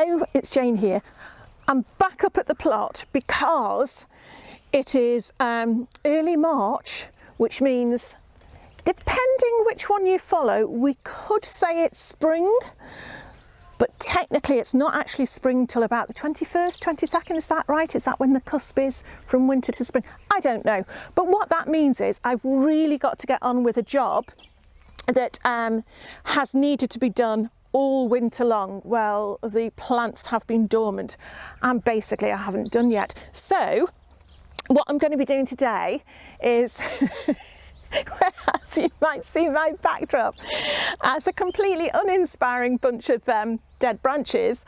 Hello, it's Jane here. I'm back up at the plot because it is early March, which means, depending which one you follow, we could say it's spring, but technically it's not actually spring till about the 21st, 22nd, is that right? Is that when the cusp is from winter to spring? I don't know. But what that means is I've really got to get on with a job that has needed to be done all winter long. Well, the plants have been dormant and basically I haven't done yet. So what I'm going to be doing today is as you might see my backdrop as a completely uninspiring bunch of dead branches.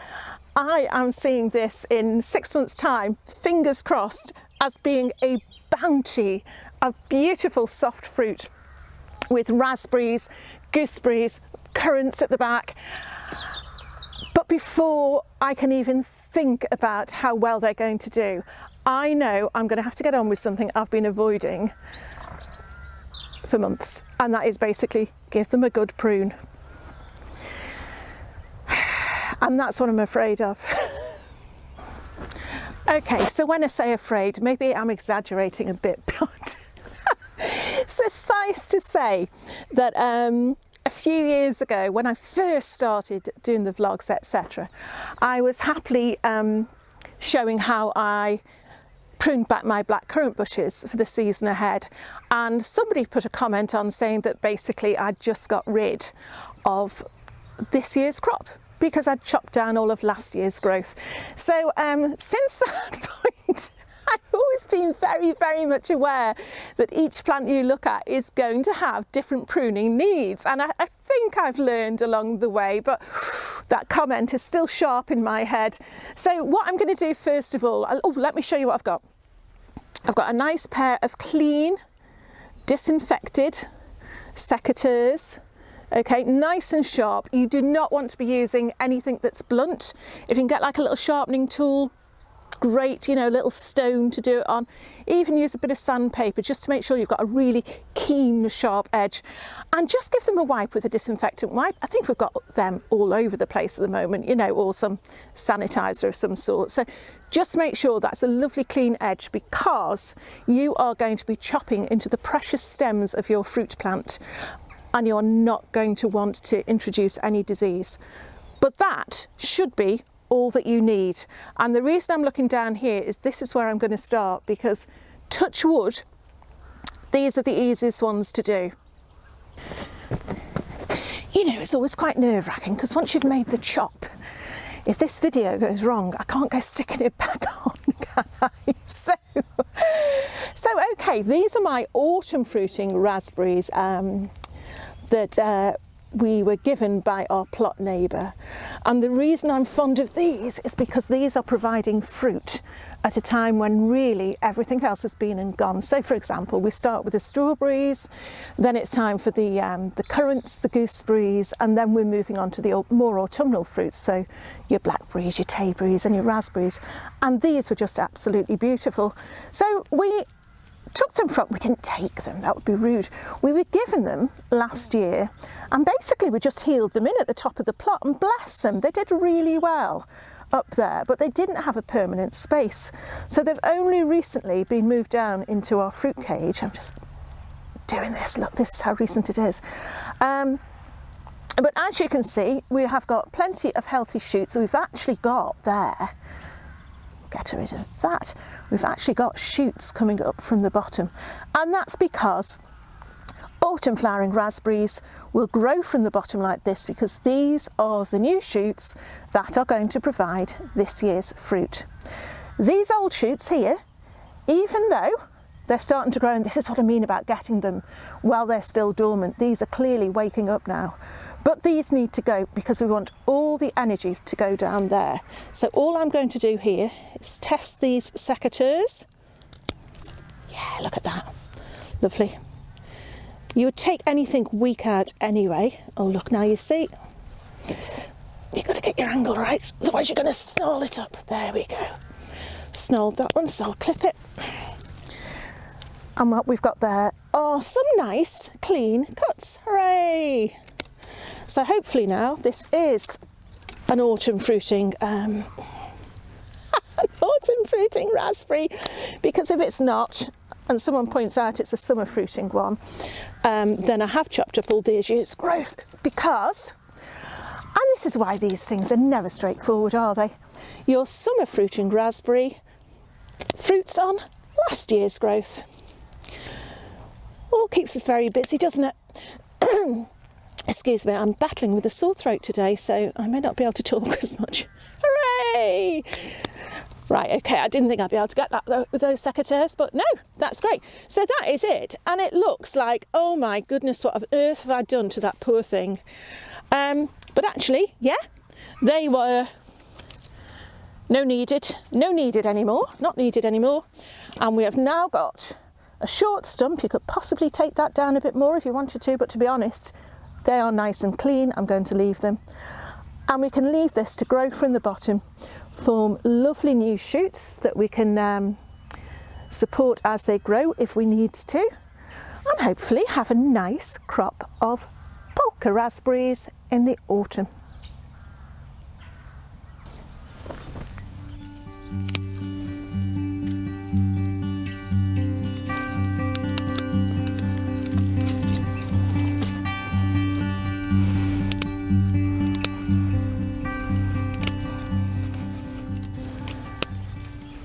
I am seeing this in 6 months' time, fingers crossed, as being a bounty of beautiful soft fruit with raspberries, gooseberries, currants at the back. But before I can even think about how well they're going to do, I know I'm going to have to get on with something I've been avoiding for months, and that is basically give them a good prune. And that's what I'm afraid of. Okay, so when I say afraid, maybe I'm exaggerating a bit, but suffice to say that a few years ago, when I first started doing the vlogs, etc., I was happily showing how I pruned back my blackcurrant bushes for the season ahead, and somebody put a comment on saying that basically I'd just got rid of this year's crop because I'd chopped down all of last year's growth. So since that point, I've always been very, very much aware that each plant you look at is going to have different pruning needs, and I think I've learned along the way, but that comment is still sharp in my head. So what I'm going to do first of all, let me show you what I've got. I've got a nice pair of clean, disinfected secateurs. Okay, nice and sharp. You do not want to be using anything that's blunt. If you can get like a little sharpening tool, great, you know, a little stone to do it on. Even use a bit of sandpaper just to make sure you've got a really keen, sharp edge. And just give them a wipe with a disinfectant wipe. I think we've got them all over the place at the moment, you know, or some sanitizer of some sort. So just make sure that's a lovely clean edge, because you are going to be chopping into the precious stems of your fruit plant, and you're not going to want to introduce any disease. But that should be all that you need. And the reason I'm looking down here is this is where I'm going to start, because touch wood, these are the easiest ones to do. You know, it's always quite nerve-wracking because once you've made the chop, if this video goes wrong, I can't go sticking it back on, can I? So okay, these are my autumn fruiting raspberries that we were given by our plot neighbour. And the reason I'm fond of these is because these are providing fruit at a time when really everything else has been and gone. So for example, we start with the strawberries, then it's time for the currants, the gooseberries, and then we're moving on to the more autumnal fruits, so your blackberries, your tayberries and your raspberries. And these were just absolutely beautiful. So we took them from, we didn't take them, that would be rude. We were given them last year, and basically we just healed them in at the top of the plot, and bless them, they did really well up there, but they didn't have a permanent space. So they've only recently been moved down into our fruit cage. I'm just doing this, look, this is how recent it is. But as you can see, we have got plenty of healthy shoots. We've actually got there, get rid of that, we've actually got shoots coming up from the bottom, and that's because autumn flowering raspberries will grow from the bottom like this, because these are the new shoots that are going to provide this year's fruit. These old shoots here, even though they're starting to grow, and this is what I mean about getting them while they're still dormant, these are clearly waking up now. But these need to go because we want all the energy to go down there. So all I'm going to do here is test these secateurs. Yeah, look at that. Lovely. You would take anything weak out anyway. Oh, look, now you see. You've got to get your angle right, otherwise you're going to snarl it up. There we go. Snarled that one, so I'll clip it. And what we've got there are some nice, clean cuts. Hooray! So hopefully now this is an autumn fruiting autumn fruiting raspberry, because if it's not, and someone points out it's a summer fruiting one, then I have chopped up all these years' growth, because, and this is why these things are never straightforward, are they? Your summer fruiting raspberry fruits on last year's growth. All keeps us very busy, doesn't it? Excuse me, I'm battling with a sore throat today, so I may not be able to talk as much. Hooray! Right, okay, I didn't think I'd be able to get that with those secateurs, but no, that's great. So that is it, and it looks like, oh my goodness, what on earth have I done to that poor thing? But actually, yeah, they were not needed anymore, and we have now got a short stump. You could possibly take that down a bit more if you wanted to, but to be honest, they are nice and clean. I'm going to leave them. And we can leave this to grow from the bottom, form lovely new shoots that we can support as they grow if we need to, and hopefully have a nice crop of polka raspberries in the autumn.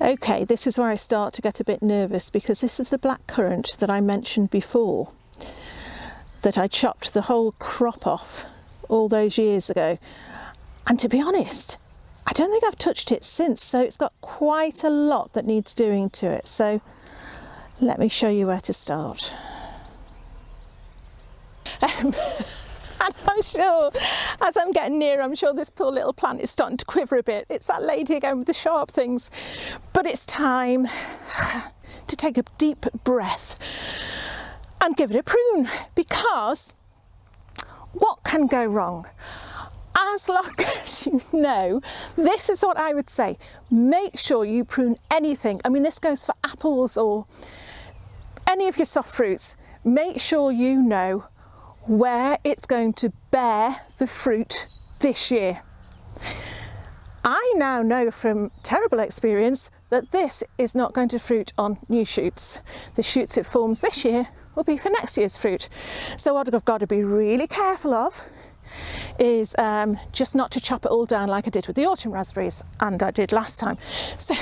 Okay, this is where I start to get a bit nervous, because this is the blackcurrant that I mentioned before, that I chopped the whole crop off all those years ago. And to be honest, I don't think I've touched it since, so it's got quite a lot that needs doing to it. So let me show you where to start. And I'm sure, as I'm getting near, I'm sure this poor little plant is starting to quiver a bit. It's that lady again with the sharp things. But it's time to take a deep breath and give it a prune, because what can go wrong? As long as you know, this is what I would say. Make sure you prune anything. I mean, this goes for apples or any of your soft fruits. Make sure you know where it's going to bear the fruit this year. I now know from terrible experience that this is not going to fruit on new shoots. The shoots it forms this year will be for next year's fruit. So what I've got to be really careful of is just not to chop it all down like I did with the autumn raspberries, and I did last time. So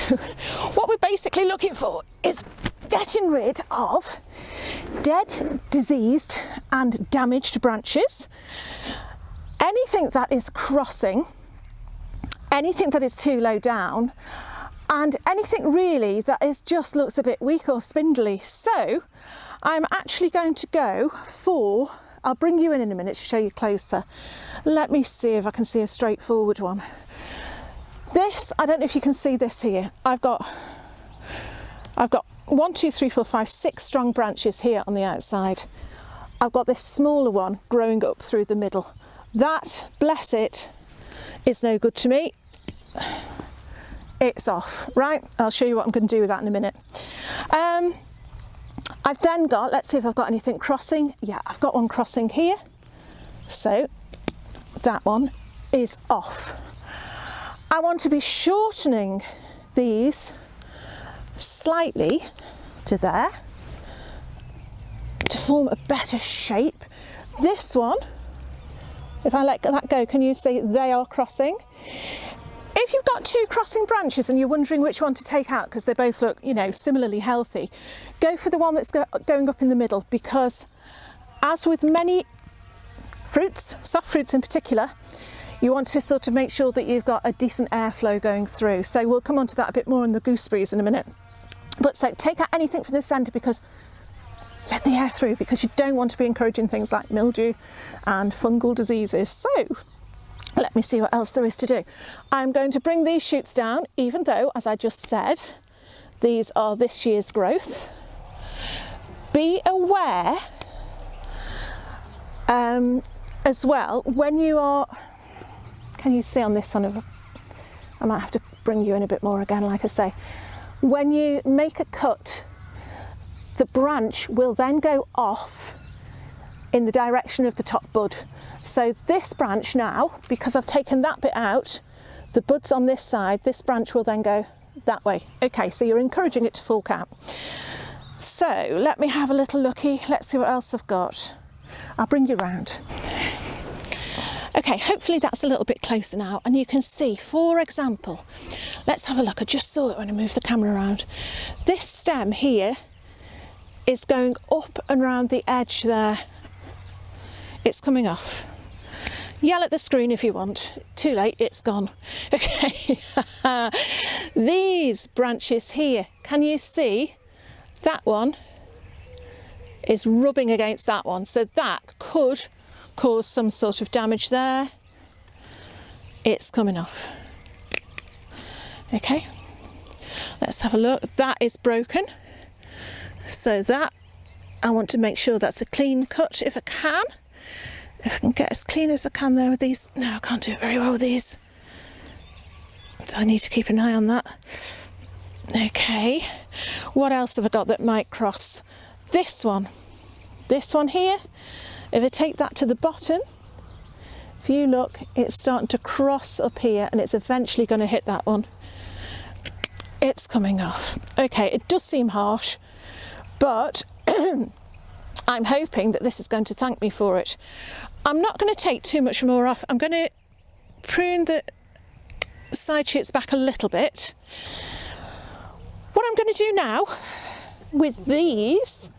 what we're basically looking for is getting rid of dead, diseased and damaged branches, anything that is crossing, anything that is too low down, and anything really that is just looks a bit weak or spindly. So I'm actually going to go for, I'll bring you in a minute to show you closer. Let me see if I can see a straightforward one. This, I don't know if you can see this here. I've got 1, 2, 3, 4, 5, 6 strong branches here on the outside. I've got this smaller one growing up through the middle. That, bless it, is no good to me. It's off, right? I'll show you what I'm going to do with that in a minute. I've then got, let's see if I've got anything crossing. Yeah, I've got one crossing here. So that one is off. I want to be shortening these slightly to there to form a better shape. This one, if I let that go, can you see they are crossing? If you've got 2 crossing branches and you're wondering which one to take out because they both look, you know, similarly healthy, go for the one that's going up in the middle, because as with many fruits, soft fruits in particular, you want to sort of make sure that you've got a decent airflow going through. So we'll come on to that a bit more in the gooseberries in a minute. But so take out anything from the centre, because let the air through, because you don't want to be encouraging things like mildew and fungal diseases. So let me see what else there is to do. I'm going to bring these shoots down, even though, as I just said, these are this year's growth. Be aware as well when you are, can you see on this one? I might have to bring you in a bit more again, like I say. When you make a cut, the branch will then go off in the direction of the top bud. So this branch now, because I've taken that bit out, the bud's on this side, this branch will then go that way. Okay, so you're encouraging it to fork out. So let me have a little looky. Let's see what else I've got. I'll bring you round. Okay, hopefully that's a little bit closer now, and you can see, for example, let's have a look. I just saw it when I moved the camera around. This stem here is going up and round the edge there. It's coming off. Yell at the screen if you want. Too late, it's gone. Okay. These branches here, can you see that one is rubbing against that one? So that could cause some sort of damage there. It's coming off. Okay, let's have a look. That is broken. So that, I want to make sure that's a clean cut if I can. If I can get as clean as I can there with these. No, I can't do it very well with these. So I need to keep an eye on that. Okay, what else have I got that might cross? This one here. If I take that to the bottom, if you look, it's starting to cross up here and it's eventually going to hit that one. It's coming off. Okay, it does seem harsh, but I'm hoping that this is going to thank me for it. I'm not going to take too much more off. I'm going to prune the side shoots back a little bit. What I'm going to do now with these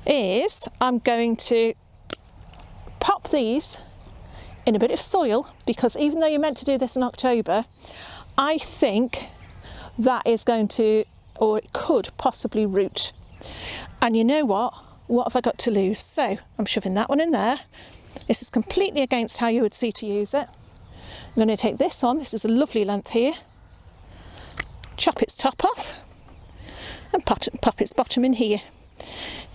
is I'm going to pop these in a bit of soil, because even though you're meant to do this in October, I think that is going to, or it could possibly root. And you know what have I got to lose? So I'm shoving that one in there. This is completely against how you would see to use it. I'm going to take this on. This is a lovely length here. Chop its top off and pop its bottom in here.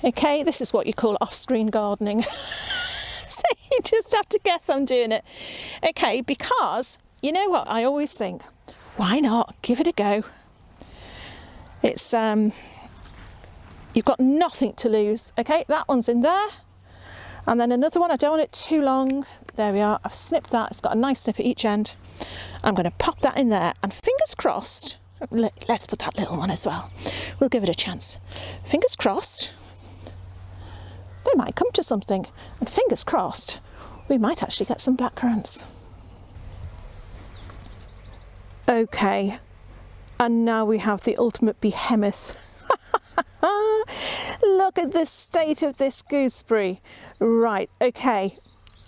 Okay, this is what you call off-screen gardening. So you just have to guess I'm doing it. Okay, because you know what I always think, why not give it a go? It's you've got nothing to lose. Okay, that one's in there, and then another one. I don't want it too long. There we are. I've snipped that. It's got a nice snip at each end. I'm going to pop that in there, and fingers crossed, let's put that little one as well. We'll give it a chance. Fingers crossed they might come to something, and fingers crossed we might actually get some blackcurrants. Okay, and now we have the ultimate behemoth. Look at the state of this gooseberry. Right, okay,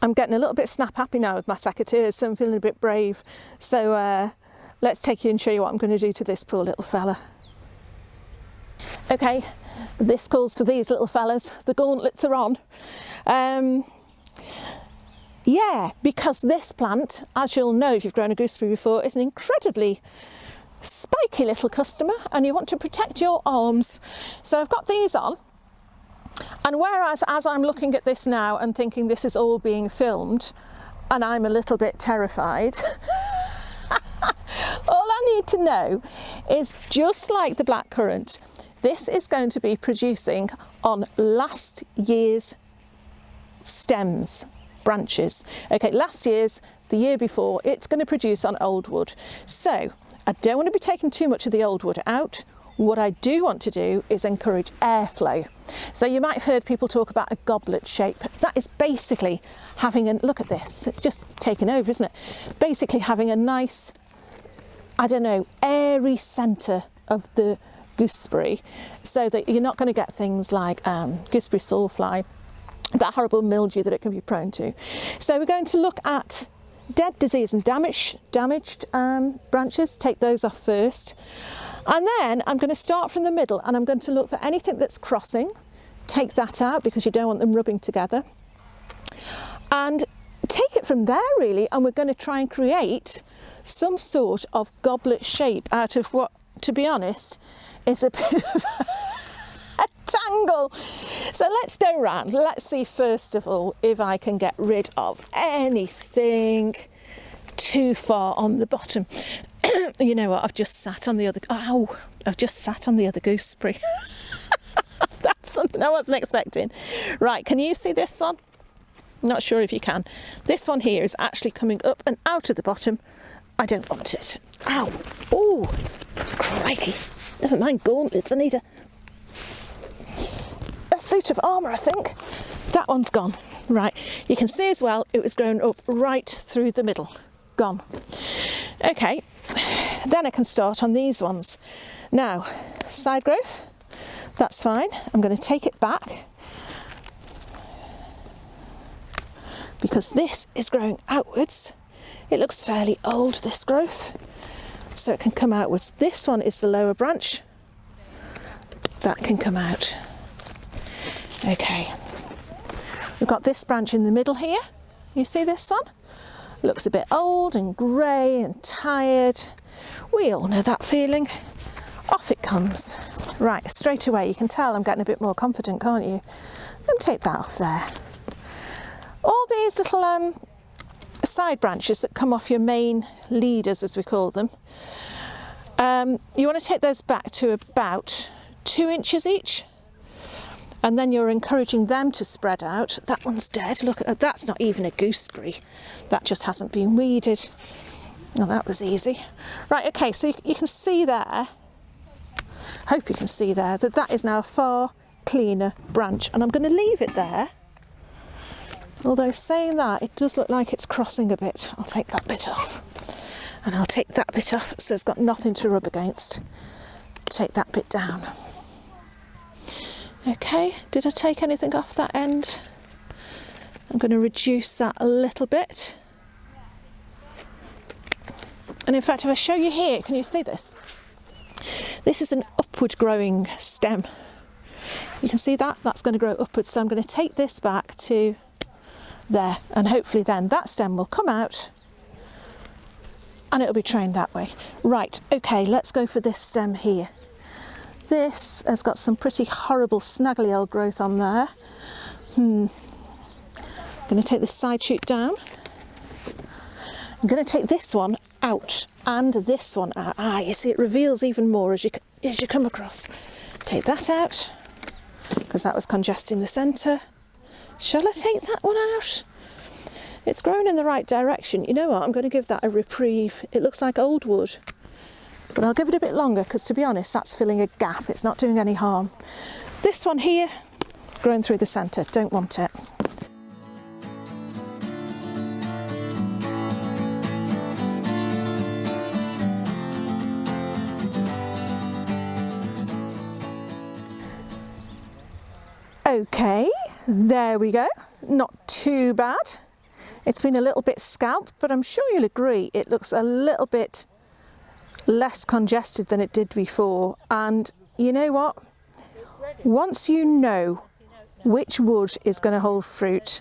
I'm getting a little bit snap happy now with my secateurs, so I'm feeling a bit brave. So let's take you and show you what I'm going to do to this poor little fella. Okay, this calls for these little fellas. The gauntlets are on. Yeah, because this plant, as you'll know if you've grown a gooseberry before, is an incredibly spiky little customer, and you want to protect your arms. So I've got these on, and whereas as I'm looking at this now and thinking this is all being filmed and I'm a little bit terrified, all I need to know is, just like the blackcurrant, this is going to be producing on last year's stems, branches. Okay, last year's, the year before, it's going to produce on old wood. So I don't want to be taking too much of the old wood out. What I do want to do is encourage airflow. So you might have heard people talk about a goblet shape. That is basically having a, look at this, it's just taken over, isn't it? Basically having a nice, I don't know, airy centre of the gooseberry, so that you're not going to get things like gooseberry sawfly, that horrible mildew that it can be prone to. So we're going to look at dead, disease and damaged branches, take those off first. And then I'm going to start from the middle, and I'm going to look for anything that's crossing, take that out because you don't want them rubbing together, and take it from there really. And we're going to try and create some sort of goblet shape out of what, to be honest, is a bit of a tangle. So let's go round. Let's see first of all if I can get rid of anything too far on the bottom. You know what, I've just sat on the other, I've just sat on the other gooseberry. That's something I wasn't expecting. Right, can you see this one? Not sure if you can. This one here is actually coming up and out of the bottom. I don't want it. Ow! Oh, crikey! Never mind gauntlets. I need a suit of armour, I think. That one's gone. Right, you can see as well it was grown up right through the middle. Gone. Okay, then I can start on these ones. Now, side growth, that's fine. I'm going to take it back because this is growing outwards. It looks fairly old, this growth, so it can come outwards. This one is the lower branch. That can come out. Okay, we've got this branch in the middle here. You see this one? Looks a bit old and grey and tired. We all know that feeling. Off it comes. Right, straight away you can tell I'm getting a bit more confident, can't you? And take that off there. All these little side branches that come off your main leaders, as we call them, you want to take those back to about 2 inches each. And then you're encouraging them to spread out. That one's dead. Look at that. That's not even a gooseberry. That just hasn't been weeded. Well, that was easy. Right, okay, so you can see there, hope you can see there, that that is now a far cleaner branch. And I'm going to leave it there. Although saying that, it does look like it's crossing a bit. I'll take that bit off. And I'll take that bit off so it's got nothing to rub against. Take that bit down. Okay, did I take anything off that end? I'm going to reduce that a little bit. And in fact, if I show you here, can you see this? This is an upward growing stem. You can see that? That's going to grow upwards. So I'm going to take this back to there, and hopefully then that stem will come out and it'll be trained that way. Right, okay, let's go for this stem here. This has got some pretty horrible snaggly old growth on there. I'm going to take this side shoot down. I'm going to take this one out and this one out. Ah, you see it reveals even more as you come across. Take that out because that was congesting the centre. Shall I take that one out? It's growing in the right direction. You know what, I'm going to give that a reprieve. It looks like old wood. But I'll give it a bit longer because, to be honest, that's filling a gap. It's not doing any harm. This one here, growing through the centre, don't want it. Okay, there we go. Not too bad. It's been a little bit scalped, but I'm sure you'll agree it looks a little bit less congested than it did before. And you know what, once you know which wood is going to hold fruit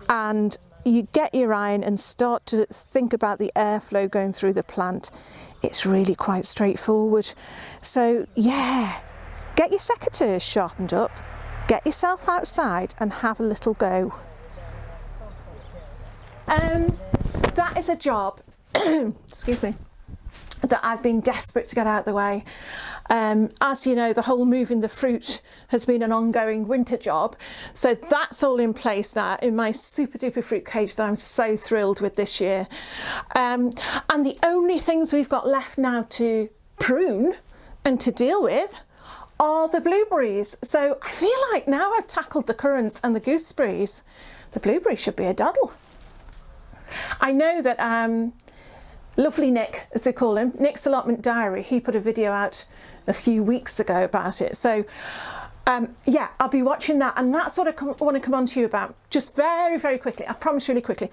and you get your iron and start to think about the airflow going through the plant, it's really quite straightforward. So yeah, get your secateurs sharpened up, get yourself outside and have a little go. That is a job excuse me, that I've been desperate to get out of the way. As you know, the whole moving the fruit has been an ongoing winter job, so that's all in place now in my super duper fruit cage that I'm so thrilled with this year. And the only things we've got left now to prune and to deal with are the blueberries. So I feel like now I've tackled the currants and the gooseberries, the blueberries should be a doddle. I know that lovely Nick, as they call him, Nick's Allotment Diary, he put a video out a few weeks ago about it. So yeah, I'll be watching that, and that's what I want to come on to you about just very, very quickly. I promise, really quickly.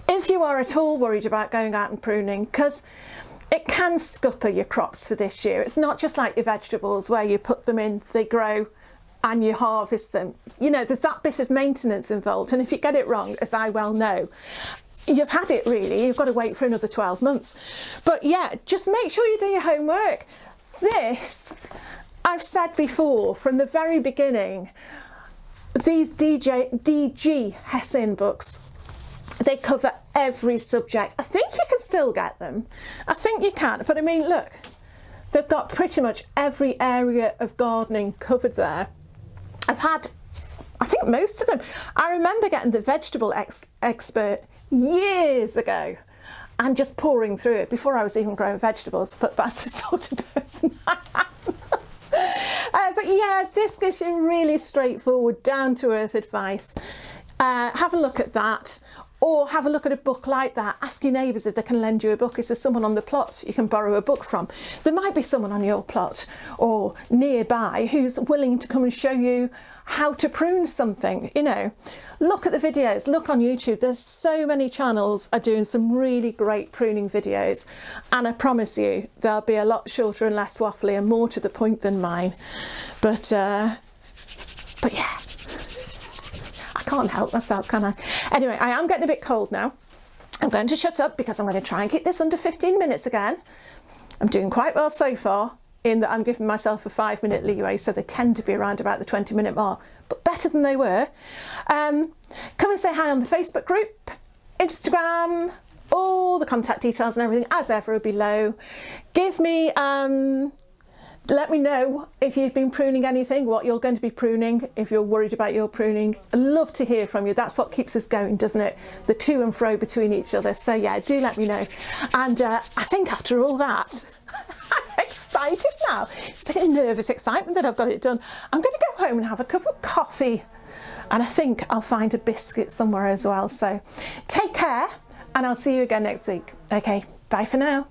If you are at all worried about going out and pruning, because it can scupper your crops for this year. It's not just like your vegetables where you put them in, they grow and you harvest them. You know, there's that bit of maintenance involved, and if you get it wrong, as I well know, you've had it really, you've got to wait for another 12 months. But yeah, just make sure you do your homework. This, I've said before from the very beginning, these DG Hessin books, they cover every subject. I think you can still get them. I think you can, but I mean, look, they've got pretty much every area of gardening covered there. I've had I think most of them. I remember getting the vegetable expert years ago and just pouring through it before I was even growing vegetables, but that's the sort of person I am. But yeah, this gives you really straightforward, down-to-earth advice. Have a look at that, or have a look at a book like that. Ask your neighbours if they can lend you a book. Is there someone on the plot you can borrow a book from? There might be someone on your plot or nearby who's willing to come and show you how to prune something. You know, look at the videos, look on YouTube. There's so many channels are doing some really great pruning videos, and I promise you they'll be a lot shorter and less waffly and more to the point than mine. But yeah, I can't help myself, can I? Anyway, I am getting a bit cold now. I'm going to shut up because I'm going to try and keep this under 15 minutes again. I'm doing quite well so far, in that I'm giving myself a 5-minute leeway, so they tend to be around about the 20-minute mark, but better than they were. Come and say hi on the Facebook group, Instagram, all the contact details and everything as ever are below. Give me, let me know if you've been pruning anything, what you're going to be pruning, if you're worried about your pruning. I'd love to hear from you. That's what keeps us going, doesn't it? The to and fro between each other. So yeah, do let me know. And I think after all that, I'm excited now. It's a bit of nervous excitement that I've got it done. I'm going to go home and have a cup of coffee, and I think I'll find a biscuit somewhere as well. So take care, and I'll see you again next week. Okay, bye for now.